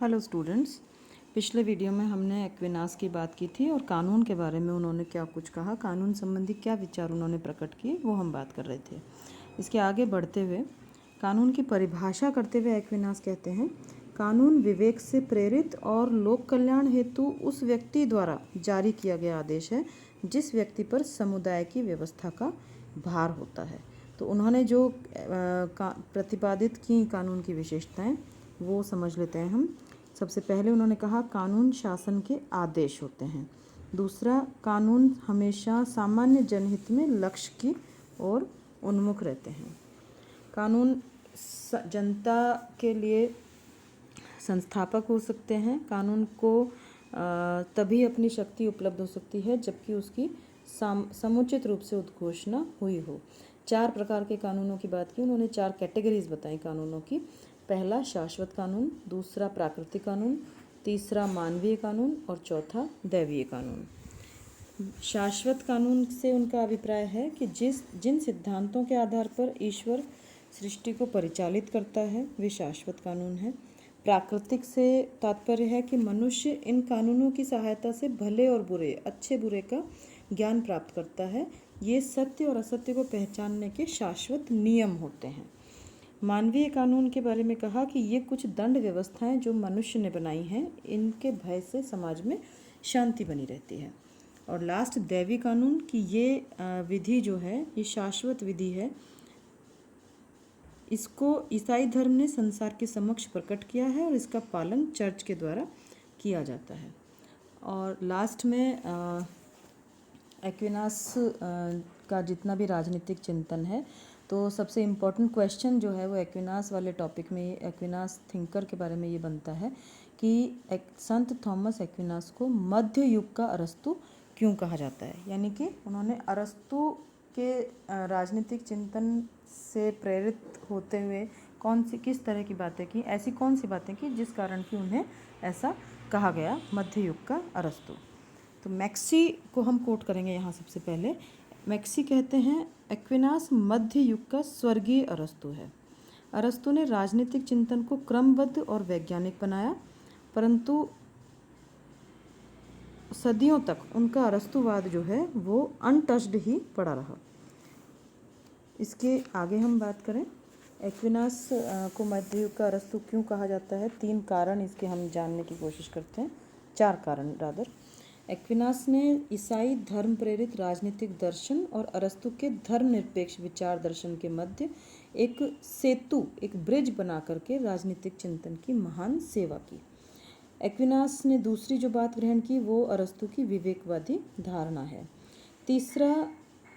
Hello students, पिछले video में हमने एक्विनास की बात की थी और कानून के बारे में उन्होंने क्या कुछ कहा, कानून संबंधी क्या विचार उन्होंने प्रकट किए वो हम बात कर रहे थे। इसके आगे बढ़ते हुए कानून की परिभाषा करते हुए एक्विनास कहते हैं, कानून विवेक से प्रेरित और लोक कल्याण हेतु उस व्यक्ति द्वारा जारी किया गया आदेश है जिस व्यक्ति पर समुदाय की व्यवस्था का भार होता है। तो उन्होंने जो प्रतिपादित की कानून की विशेषताएं वो समझ लेते हैं हम। सबसे पहले उन्होंने कहा कानून शासन के आदेश होते हैं। दूसरा, कानून हमेशा सामान्य जनहित में लक्ष्य की ओर उन्मुख रहते हैं। कानून जनता के लिए संस्थापक हो सकते हैं। कानून को तभी अपनी शक्ति उपलब्ध हो सकती है जबकि उसकी समुचित रूप से उद्घोषणा हुई हो। 4 प्रकार के कानूनों की बात की उन्होंने, 4 कैटेगरीज बताई कानूनों की। पहला शाश्वत कानून, दूसरा प्राकृतिक कानून, तीसरा मानवीय कानून और चौथा दैवीय कानून। शाश्वत कानून से उनका अभिप्राय है कि जिन सिद्धांतों के आधार पर ईश्वर सृष्टि को परिचालित करता है वे शाश्वत कानून हैं। प्राकृतिक से तात्पर्य है कि मनुष्य इन कानूनों की सहायता से भले और बुरे, अच्छे बुरे का ज्ञान प्राप्त करता है। ये सत्य और असत्य को पहचानने के शाश्वत नियम होते हैं। मानवीय कानून के बारे में कहा कि ये कुछ दंड व्यवस्थाएं जो मनुष्य ने बनाई हैं, इनके भय से समाज में शांति बनी रहती है। और लास्ट दैवी कानून की ये विधि जो है ये शाश्वत विधि है। इसको ईसाई धर्म ने संसार के समक्ष प्रकट किया है और इसका पालन चर्च के द्वारा किया जाता है। और लास्ट में एक्विनास का जितना भी राजनीतिक चिंतन है, तो सबसे इम्पोर्टेंट क्वेश्चन जो है वो एक्विनास वाले टॉपिक में, एक्विनास थिंकर के बारे में ये बनता है कि संत थॉमस एक्विनास को मध्य युग का अरस्तु क्यों कहा जाता है। यानी कि उन्होंने अरस्तु के राजनीतिक चिंतन से प्रेरित होते हुए किस तरह की बातें की, ऐसी कौन सी बातें की जिस कारण कि उन्हें ऐसा कहा गया मध्य युग का अरस्तु। तो मैक्सी को हम कोट करेंगे यहाँ। सबसे पहले मैक्सी कहते हैं एक्विनास मध्य युग का स्वर्गीय अरस्तु है। अरस्तु ने राजनीतिक चिंतन को क्रमबद्ध और वैज्ञानिक बनाया, परंतु सदियों तक उनका अरस्तुवाद जो है वो अनटच्ड ही पड़ा रहा। इसके आगे हम बात करें एक्विनास को मध्य युग का अरस्तु क्यों कहा जाता है। 3 कारण इसके हम जानने की कोशिश करते हैं, 4 कारण रादर। एक्विनास ने ईसाई धर्म प्रेरित राजनीतिक दर्शन और अरस्तु के धर्मनिरपेक्ष विचार दर्शन के मध्य एक सेतु, एक ब्रिज बना करके राजनीतिक चिंतन की महान सेवा की। एक्विनास ने दूसरी जो बात ग्रहण की वो अरस्तु की विवेकवादी धारणा है। तीसरा,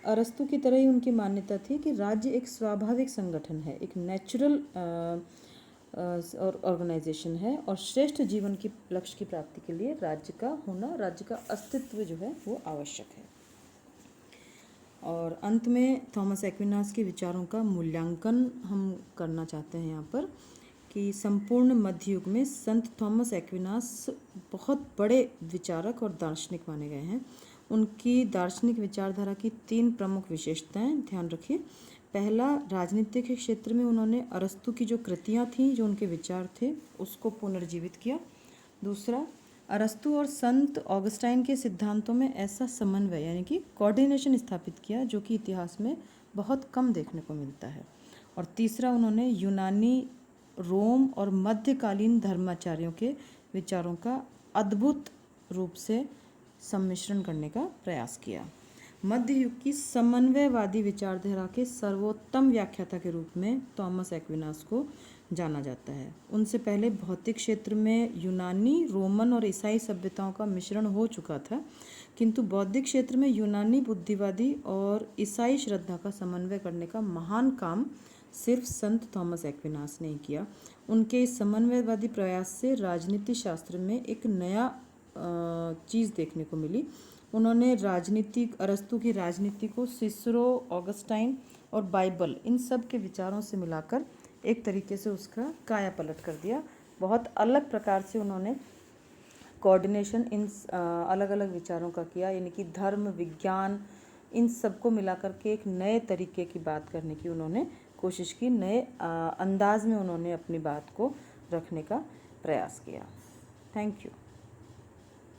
अरस्तु की तरह ही उनकी मान्यता थी कि राज्य एक स्वाभाविक संगठन है, एक नेचुरल और ऑर्गेनाइजेशन है और श्रेष्ठ जीवन की लक्ष्य की प्राप्ति के लिए राज्य का होना, राज्य का अस्तित्व जो है वो आवश्यक है। और अंत में थॉमस एक्विनास के विचारों का मूल्यांकन हम करना चाहते हैं यहाँ पर कि संपूर्ण मध्य युग में संत थॉमस एक्विनास बहुत बड़े विचारक और दार्शनिक माने गए हैं। उनकी दार्शनिक विचारधारा की 3 प्रमुख विशेषताएं ध्यान रखिए। पहला, राजनीतिक के क्षेत्र में उन्होंने अरस्तु की जो कृतियां थीं, जो उनके विचार थे, उसको पुनर्जीवित किया। दूसरा, अरस्तु और संत ऑगस्टाइन के सिद्धांतों में ऐसा समन्वय यानी कि कोऑर्डिनेशन स्थापित किया जो कि इतिहास में बहुत कम देखने को मिलता है। और तीसरा, उन्होंने यूनानी, रोम और मध्यकालीन धर्माचार्यों के विचारों का अद्भुत रूप से सम्मिश्रण करने का प्रयास किया। मध्य युग की समन्वयवादी विचारधारा के सर्वोत्तम व्याख्याता के रूप में थॉमस एक्विनास को जाना जाता है। उनसे पहले भौतिक क्षेत्र में यूनानी, रोमन और ईसाई सभ्यताओं का मिश्रण हो चुका था, किंतु बौद्धिक क्षेत्र में यूनानी बुद्धिवादी और ईसाई श्रद्धा का समन्वय करने का महान काम सिर्फ संत थॉमस एक्विनास ने ही किया। उनके इस समन्वयवादी प्रयास से राजनीति शास्त्र में एक नया चीज़ देखने को मिली। उन्होंने अरस्तु की राजनीति को सिसरो, ऑगस्टाइन और बाइबल, इन सब के विचारों से मिलाकर एक तरीके से उसका काया पलट कर दिया। बहुत अलग प्रकार से उन्होंने कोऑर्डिनेशन इन अलग अलग विचारों का किया, यानी कि धर्म, विज्ञान, इन सबको मिलाकर के एक नए तरीके की बात करने की उन्होंने कोशिश की। नए अंदाज में उन्होंने अपनी बात को रखने का प्रयास किया। Thank you.